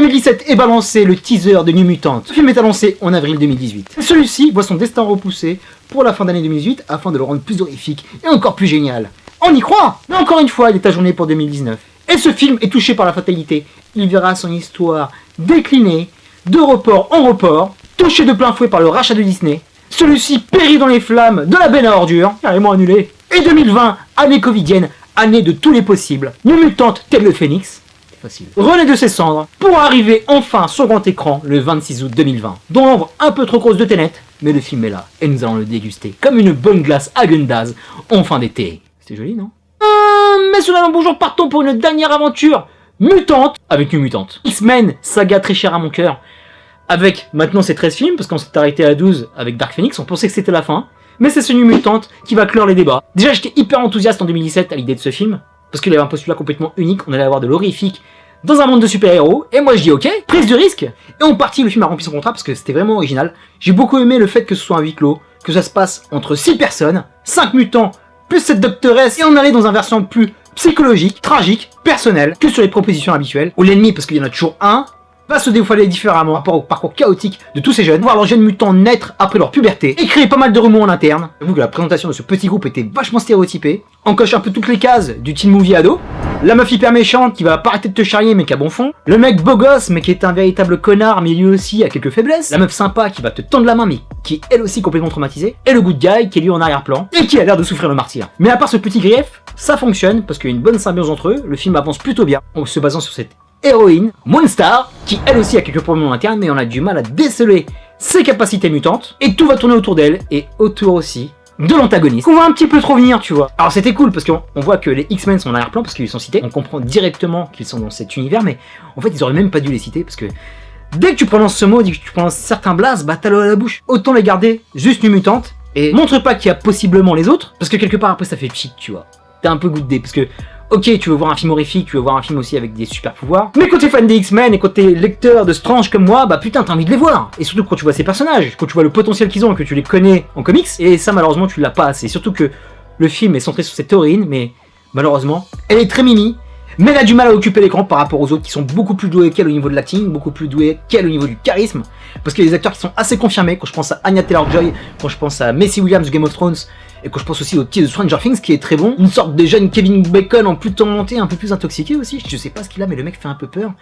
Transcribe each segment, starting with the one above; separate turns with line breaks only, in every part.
2017 est balancé le teaser de New Mutant. Le film est annoncé en avril 2018. Celui-ci voit son destin repoussé pour la fin d'année 2018 afin de le rendre plus horrifique et encore plus génial. On y croit! Mais encore une fois, il est ajourné pour 2019. Et ce film est touché par la fatalité. Il verra son histoire décliner de report en report, touché de plein fouet par le rachat de Disney. Celui-ci périt dans les flammes de la benne à ordures, carrément annulé. Et 2020, année covidienne, année de tous les possibles. New Mutant tel le phénix, facile, renaît de ses cendres pour arriver enfin sur grand écran le 26 août 2020. Dans l'ombre un peu trop grosse de Tenet, mais le film est là et nous allons le déguster comme une bonne glace Häagen-Dazs en fin d'été. C'était joli, non? Messieurs dames, bonjour, partons pour une dernière aventure mutante avec New Mutant. X-Men, saga très chère à mon cœur. Avec maintenant ces 13 films, parce qu'on s'est arrêté à 12 avec Dark Phoenix, on pensait que c'était la fin. Mais c'est ce New Mutant qui va clore les débats. Déjà, j'étais hyper enthousiaste en 2017 à l'idée de ce film, parce qu'il avait un postulat complètement unique, on allait avoir de l'horrifique dans un monde de super-héros, et moi je dis ok, prise de risque, et on partit, le film a rempli son contrat parce que c'était vraiment original. J'ai beaucoup aimé le fait que ce soit un huis clos, que ça se passe entre 6 personnes, 5 mutants, plus cette doctoresse, et on allait dans un version plus psychologique, tragique, personnelle, que sur les propositions habituelles, où l'ennemi, parce qu'il y en a toujours un, va se dévoiler différemment par rapport au parcours chaotique de tous ces jeunes, voir leurs jeunes mutants naître après leur puberté, et créer pas mal de remous en interne. J'avoue que la présentation de ce petit groupe était vachement stéréotypée. On coche un peu toutes les cases du teen movie ado. La meuf hyper méchante qui va pas arrêter de te charrier mais qui a bon fond. Le mec beau gosse mais qui est un véritable connard mais lui aussi a quelques faiblesses. La meuf sympa qui va te tendre la main mais qui est elle aussi complètement traumatisée. Et le good guy qui est lui en arrière-plan et qui a l'air de souffrir le martyr. Mais à part ce petit grief, ça fonctionne parce qu'il y a une bonne symbiose entre eux. Le film avance plutôt bien en se basant sur cette héroïne, Moonstar, qui elle aussi a quelques problèmes en interne mais on a du mal à déceler ses capacités mutantes. Et tout va tourner autour d'elle et autour aussi de l'antagoniste, qu'on voit un petit peu trop venir, tu vois. Alors c'était cool parce qu'on voit que les X-Men sont en arrière-plan parce qu'ils sont cités, on comprend directement qu'ils sont dans cet univers, mais en fait ils auraient même pas dû les citer parce que dès que tu prononces ce mot, dès que tu prononces certains blazes, bah t'as l'eau à la bouche. Autant les garder juste New Mutant et montre pas qu'il y a possiblement les autres, parce que quelque part après ça fait cheat, tu vois. T'as un peu goût de dé, parce que ok, tu veux voir un film horrifique, tu veux voir un film aussi avec des super pouvoirs, mais quand t'es fan des X-Men et quand t'es lecteur de Strange comme moi, bah putain t'as envie de les voir. Et surtout quand tu vois ces personnages, quand tu vois le potentiel qu'ils ont et que tu les connais en comics, et ça malheureusement tu l'as pas assez. Surtout que le film est centré sur cette héroïne, mais malheureusement, elle est très mimi, mais elle a du mal à occuper l'écran par rapport aux autres qui sont beaucoup plus doués qu'elle au niveau de l'acting, beaucoup plus doués qu'elle au niveau du charisme, parce qu'il y a des acteurs qui sont assez confirmés, quand je pense à Anya Taylor-Joy, quand je pense à Maisie Williams de Game of Thrones, et quand je pense aussi au petit de Stranger Things qui est très bon, une sorte de jeune Kevin Bacon en plus tourmenté, un peu plus intoxiqué aussi, je sais pas ce qu'il a mais le mec fait un peu peur.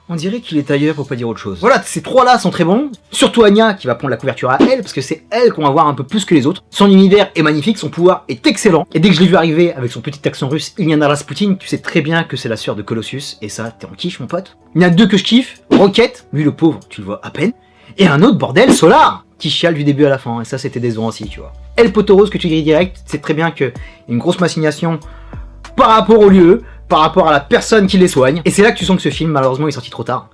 On dirait qu'il est ailleurs pour pas dire autre chose. Voilà, ces trois-là sont très bons. Surtout Anya qui va prendre la couverture à elle, parce que c'est elle qu'on va voir un peu plus que les autres. Son univers est magnifique, son pouvoir est excellent. Et dès que je l'ai vu arriver avec son petit accent russe, Ilyana Rasputin, tu sais très bien que c'est la sœur de Colossus. Et ça, t'es en kiff mon pote. Il y en a deux que je kiffe. Rocket, lui le pauvre, tu le vois à peine. Et un autre bordel, Solar, qui chiale du début à la fin. Et ça, c'était décevant aussi, tu vois. Elle Potorose que tu grilles direct, c'est très bien qu'il y a une grosse machination par rapport au lieu, par rapport à la personne qui les soigne. Et c'est là que tu sens que ce film, malheureusement, est sorti trop tard.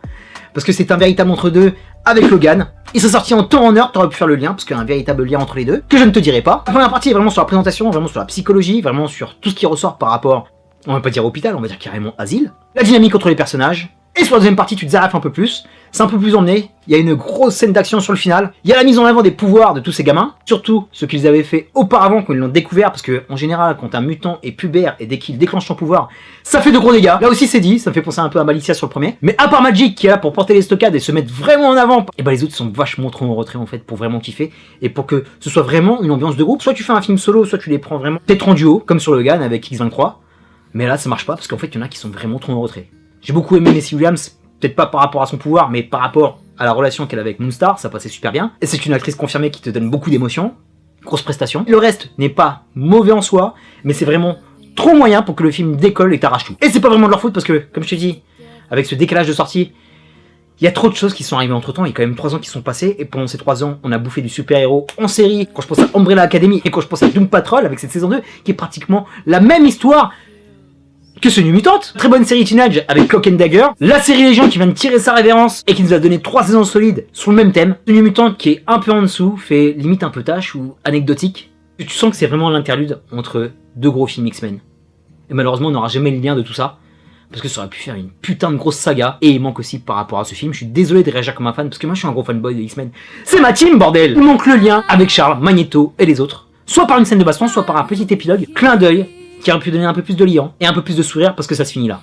Parce que c'est un véritable entre-deux avec Logan. Il s'est sorti en temps en heure, t'aurais pu faire le lien, parce qu'il y a un véritable lien entre les deux, que je ne te dirai pas. La première partie est vraiment sur la présentation, vraiment sur la psychologie, vraiment sur tout ce qui ressort par rapport, on va pas dire hôpital, on va dire carrément asile. La dynamique entre les personnages. Et sur la deuxième partie, tu te zarafes un peu plus, c'est un peu plus emmené, il y a une grosse scène d'action sur le final, il y a la mise en avant des pouvoirs de tous ces gamins, surtout ce qu'ils avaient fait auparavant quand ils l'ont découvert, parce que en général, quand un mutant est pubère et dès qu'il déclenche son pouvoir, ça fait de gros dégâts. Là aussi c'est dit, ça me fait penser un peu à Malicia sur le premier, mais à part Magic qui est là pour porter les stockades et se mettre vraiment en avant, et bah les autres sont vachement trop en retrait en fait pour vraiment kiffer, et pour que ce soit vraiment une ambiance de groupe, soit tu fais un film solo, soit tu les prends vraiment peut-être en duo, comme sur Logan avec X23, mais là ça marche pas parce qu'en fait il y en a qui sont vraiment trop en retrait. J'ai beaucoup aimé Maisie Williams, peut-être pas par rapport à son pouvoir, mais par rapport à la relation qu'elle avait avec Moonstar, ça passait super bien. Et c'est une actrice confirmée qui te donne beaucoup d'émotions, grosse prestation. Le reste n'est pas mauvais en soi, mais c'est vraiment trop moyen pour que le film décolle et t'arrache tout. Et c'est pas vraiment de leur faute parce que, comme je t'ai dit, avec ce décalage de sortie, il y a trop de choses qui sont arrivées entre temps, il y a quand même 3 ans qui sont passés, et pendant ces 3 ans, on a bouffé du super-héros en série, quand je pense à Umbrella Academy, et quand je pense à Doom Patrol, avec cette saison 2, qui est pratiquement la même histoire que ce New Mutant. Très bonne série Teenage avec Cloak and Dagger. La série Légion qui vient de tirer sa révérence et qui nous a donné 3 saisons solides sur le même thème. Ce New Mutant qui est un peu en dessous, fait limite un peu tâche ou anecdotique. Tu sens que c'est vraiment l'interlude entre 2 gros films X-Men. Et malheureusement on n'aura jamais le lien de tout ça. Parce que ça aurait pu faire une putain de grosse saga. Et il manque aussi par rapport à ce film. Je suis désolé de réagir comme un fan parce que moi je suis un gros fanboy de X-Men. C'est ma team bordel. Il manque le lien avec Charles, Magneto et les autres. Soit par une scène de baston, soit par un petit épilogue, clin d'œil, qui aurait pu donner un peu plus de liant et un peu plus de sourire parce que ça se finit là.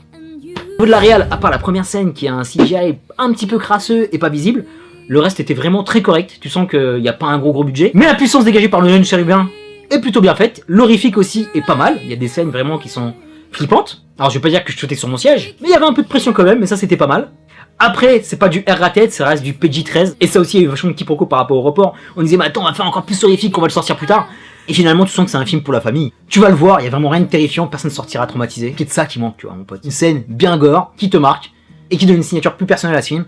Au niveau de la réal, à part la première scène qui a un CGI un petit peu crasseux et pas visible, le reste était vraiment très correct. Tu sens qu'il n'y a pas un gros budget. Mais la puissance dégagée par le jeune chérubin est plutôt bien faite. L'horrifique aussi est pas mal. Il y a des scènes vraiment qui sont flippantes. Alors je vais pas dire que je sautais sur mon siège, mais il y avait un peu de pression quand même, mais ça c'était pas mal. Après, c'est pas du R-rated, ça reste du PG-13. Et ça aussi, il y a eu vachement de quiproquos par rapport au report. On disait, mais attends, on va faire encore plus horrifique, on va le sortir plus tard. Et finalement, tu sens que c'est un film pour la famille. Tu vas le voir, il y a vraiment rien de terrifiant, personne ne sortira traumatisé. C'est de ça qui manque, tu vois, mon pote. Une scène bien gore, qui te marque, et qui donne une signature plus personnelle à ce film,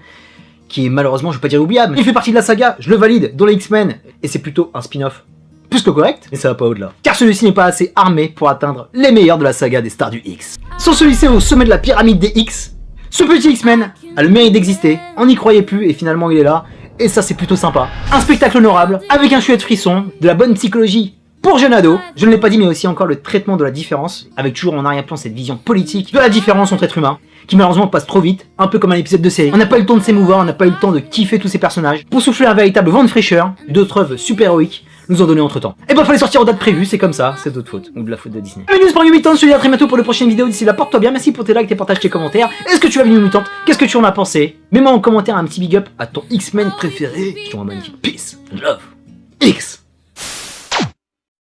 qui est malheureusement, je vais pas dire oubliable, mais il fait partie de la saga, je le valide, dans les X-Men. Et c'est plutôt un spin-off plus que correct, mais ça va pas au-delà. Car celui-ci n'est pas assez armé pour atteindre les meilleurs de la saga des stars du X. Sans se hisser au sommet de la pyramide des X, ce petit X-Men a le mérite d'exister, on n'y croyait plus et finalement il est là, et ça c'est plutôt sympa. Un spectacle honorable, avec un chouette frisson, de la bonne psychologie pour jeune ado, je ne l'ai pas dit mais aussi encore le traitement de la différence, avec toujours en arrière-plan cette vision politique de la différence entre êtres humains, qui malheureusement passe trop vite, un peu comme un épisode de série. On n'a pas eu le temps de s'émouvoir, on n'a pas eu le temps de kiffer tous ces personnages, pour souffler un véritable vent de fraîcheur, d'autres œuvres super-héroïques nous ont donné entre temps. Et bah fallait sortir aux dates prévues, c'est comme ça, c'est d'autres fautes, ou de la faute de Disney. Bienvenue sur New Mutant, je te dis à très bientôt pour les prochaines vidéos, d'ici là porte-toi bien, merci pour tes likes, tes partages, tes commentaires. Est-ce que tu as vu New Mutant? Qu'est-ce que tu en as pensé? Mets-moi en commentaire un petit big up à ton X-Men préféré. Je te rends magnifique. Peace, love, X.